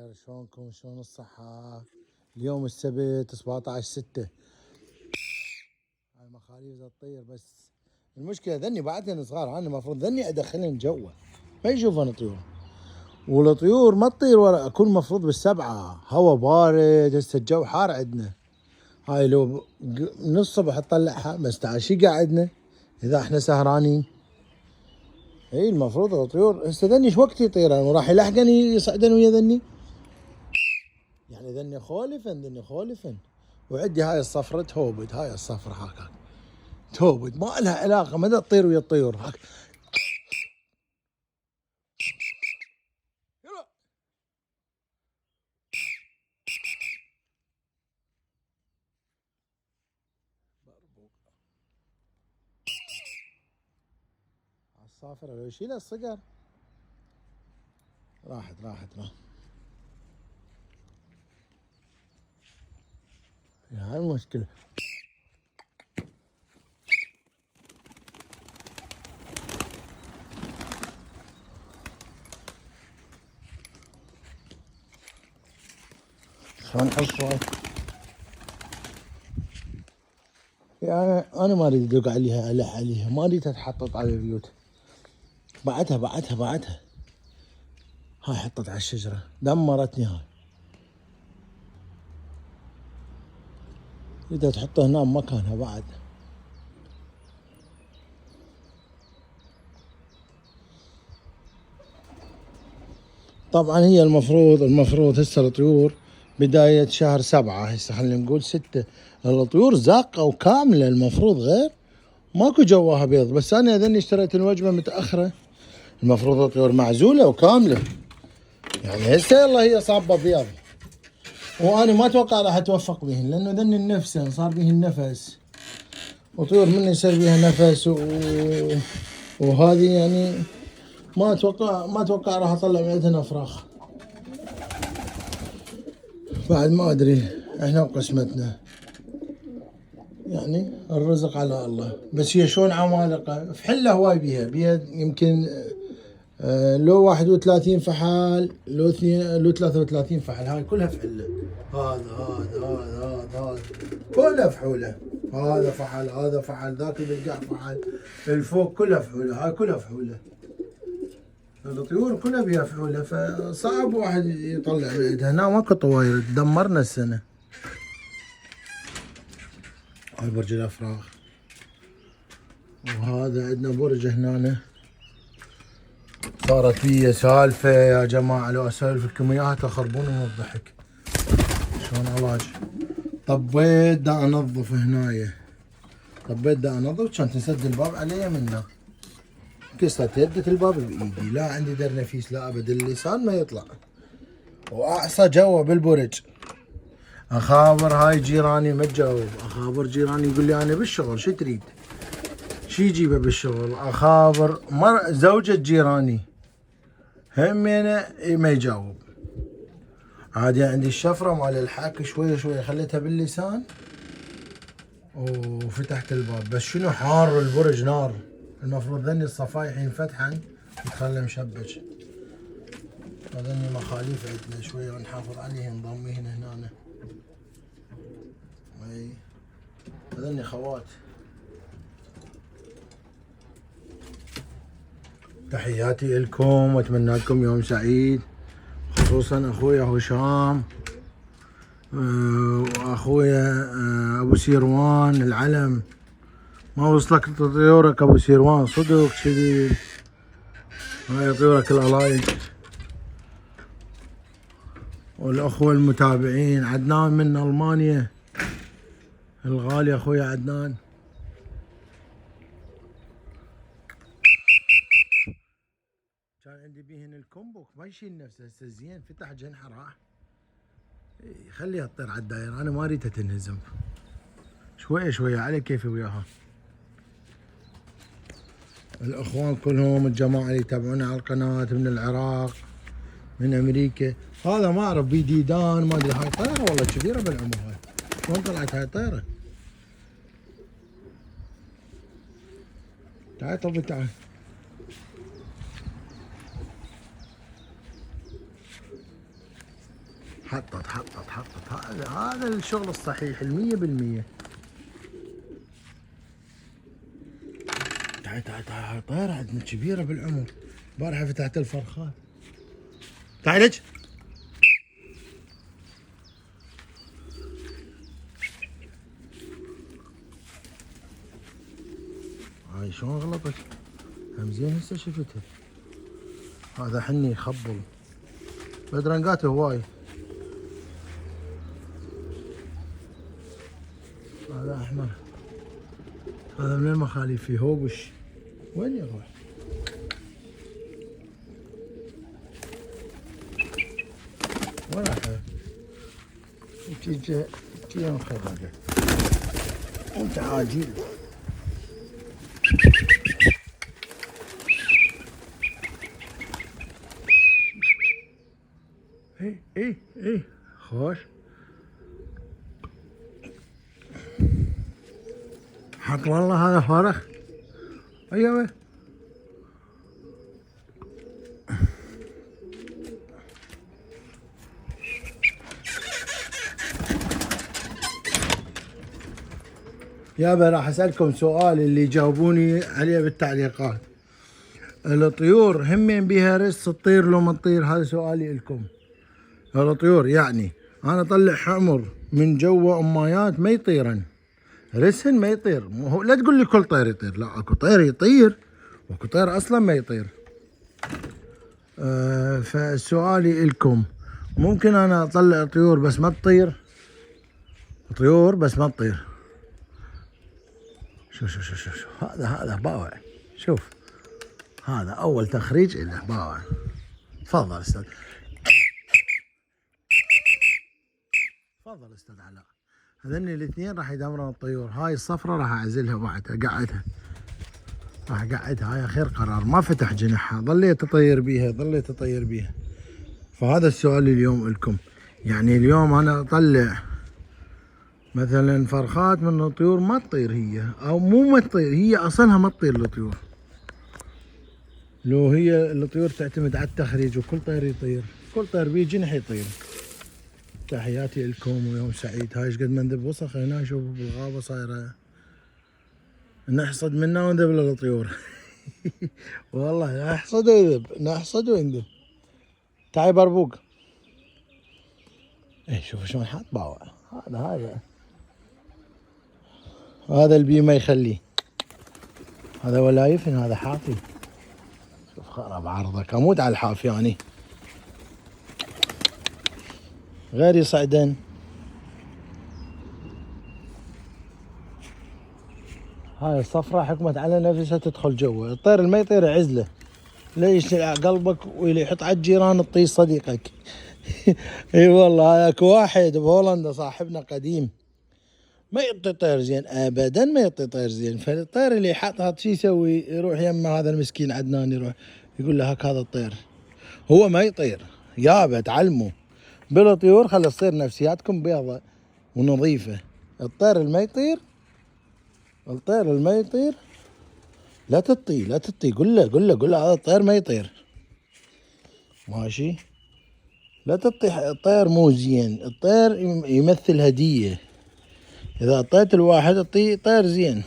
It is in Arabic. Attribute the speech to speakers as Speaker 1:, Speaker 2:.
Speaker 1: الخير، شلونكم؟ شلون الصحة؟ اليوم السبت 17/6. هاي مخاليف تطير، بس المشكلة ذني بعدهن صغار، انا المفروض ذني ادخلهن جوا ما يشوفن طيور، والطيور ما تطير ورا. اكون مفروض بالسبعة، هوا بارد، هسه الجو حار عندنا. هاي لو من الصبح تطلعها، بس تعال شي قاعدنا اذا احنا سهرانين. اي المفروض الطيور هسه ذني ايش وقت يطيرن وراح يلحقن يصعدن ويا ذني، يعني ذني خولفن. وعندي هاي الصفرة توبد، هاي الصفرة هاكا توبد ما لها علاقة، ما تطير ويا الطيور هاك. يلا الصافرة لو يشيلها الصقر راحت. هاي المشكلة. شلون حصوي يعني انا ما اريد ادق عليها، الح عليها، ما اريد تتحطط على البيوت. بعتها هاي حطت على الشجرة، دمرتني هاي. بدها تحطها هنا مكانها بعد. طبعا هي المفروض هسه الطيور بداية شهر 7، هسه خلينا نقول 6، الطيور زاقة وكاملة المفروض، غير ماكو جواها بيض. بس انا اذني اشتريت الوجبة متأخرة، المفروض الطيور معزولة وكاملة، يعني هسه يلا هي صابة بيض. وانا ما اتوقع راح اتوفق بهن، لانه ذني النفس صار بهن نفس، وطيور من يصير بها نفس وهذه يعني ما اتوقع راح اطلع من عندهن افراخ. بعد ما ادري، احنا وقسمتنا، يعني الرزق على الله. بس هي شلون عمالقه في حله هواي بيها يمكن لو 31 فحال، لو 33 فحل، هاي كلها فحله. هذا كلها فحوله. هذا فحل ذاك بالقاع فحل، الفوق كلها فحوله، هاي كلها فحوله. الطيور كلها بيها فحوله، فصعب واحد يطلع من عندها. هنا ماكو طواير، دمرنا السنه. هاي برج الافراح، وهذا عندنا برج هنا. صارت في سالفه يا جماعه، لو اسولف لكم اياها تخربون من الضحك. شلون علاج؟ طبيت دا انظف هنايا، كانت تسد الباب علي منه، كسرت يدة الباب بايدي، لا عندي درنفيس لا ابد، اللسان ما يطلع، واعصى جوا بالبرج. اخابر هاي جيراني ما تجاوب، اخابر جيراني يقول لي انا بالشغل، شو تريد؟ شو يجيبه بالشغل؟ اخابر زوجة جيراني همينه ما يجاوب. عادي عندي الشفرة مال الحك شوية خليتها باللسان وفتحت الباب، بس شنو حار البرج نار. المفروض ذني الصفايح ينفتحن وتخلى مشبك. هذني مخاليف عندنا شوية ونحافظ عليهن، نضميهن هنا. اي هذني خوات. تحياتي لكم واتمنى لكم يوم سعيد، خصوصا اخويا هشام واخويا ابو سيروان العلم. ما وصلك طيورك ابو سيروان صدق كذي؟ هاي طيورك الالايك. والاخوة المتابعين، عدنان من المانيا الغالي، اخويا عدنان. كان عندي بيهن الكومبوك ما يشيل نفسه، هسه زين فتح جنحه راح. خليها تطير على الدايرة، انا ما اريدها تنهزم، شوية على كيفي وياها. الاخوان كلهم الجماعة اللي يتابعونا على القناة من العراق، من امريكا. هذا ما اعرف بيديدان، ما ادري، هاي طيرة والله كبيرة بالعمر. هاي شلون طلعت هاي طيرة؟ تعال طب تعال. حطت. هذا الشغل الصحيح 100%. تعال طيرة عندنا كبيرة بالعمر. بارحة فتحت الفرخات. تعال لك. هاي شلون غلطت؟ هم زين هسه شفتها. هذا حني يخبل بدرنقاته هواي. هذا احمر. هذا من المخاليف في هوبش. وين يروح؟ وين راح؟ تيجي مخرجة انت عاجل. ايه خوش. حق والله هذا فرخ. ايوه يابا راح اسالكم سؤال اللي يجاوبوني عليه بالتعليقات. الطيور همين بيها رس تطير لو ما تطير؟ هذا سؤالي لكم. الطيور يعني انا اطلع حمر من جوا امايات ما يطيرن، رسن ما يطير. هو لا تقول لي كل طير يطير، لا اكو طير يطير واكو طير اصلا ما يطير. فسؤالي لكم، ممكن انا اطلع طيور بس ما تطير؟ طيور بس ما تطير. شوف هذا باوع. شوف هذا اول تخريج له باوع. تفضل استاذ. تفضل استاذ علاء. هذني الاثنين راح يدمرون الطيور. هاي الصفرة راح اعزلها بعدها، قعدها راح اقعدها. هاي خير قرار، ما فتح جناحها، ظليت اطير بيها. فهذا السؤال اليوم لكم. يعني اليوم انا اطلع مثلا فرخات من الطيور ما تطير هي، او مو ما تطير هي اصلها ما تطير الطيور. لو هي الطيور تعتمد على التخريج وكل طير يطير، كل طير بيه جنح يطير. تحياتي لكم ويوم سعيد. هاي ايش قد ما نذب وسخ هنا. شوف بالغابة صايرة نحصد منها ونذب للطيور. والله نحصد وينذب. تعي بربوق. ايه شوف شلون حاط باوع. هذا البي ما يخليه. هذا ولا يفن، هذا حافي. شوف خرب عرضك، اموت على الحافي يعني. غير يصعدن. هاي الصفرة حكمت على نفسها تدخل جوا. الطير اللي ما يطير عزله. ليش قلبك واللي يحط على الجيران تطيش صديقك. اي والله. اكو واحد بهولندا صاحبنا قديم ما يطي طير زين ابدا، ما يطي طير زين. فالطير اللي حاط شو يسوي؟ يروح يم هذا المسكين عدنان، يروح يقول له هاك هذا الطير. هو ما يطير يابا. تعلموا بالطيور، خلي تصير نفسياتكم بيضة ونظيفة. الطير اللي ما يطير لا تطي. قل له هذا الطير ما يطير. ماشي؟ لا تطي الطير مو زين. الطير يمثل هدية. إذا أعطيت الواحد أعطيه طير زين.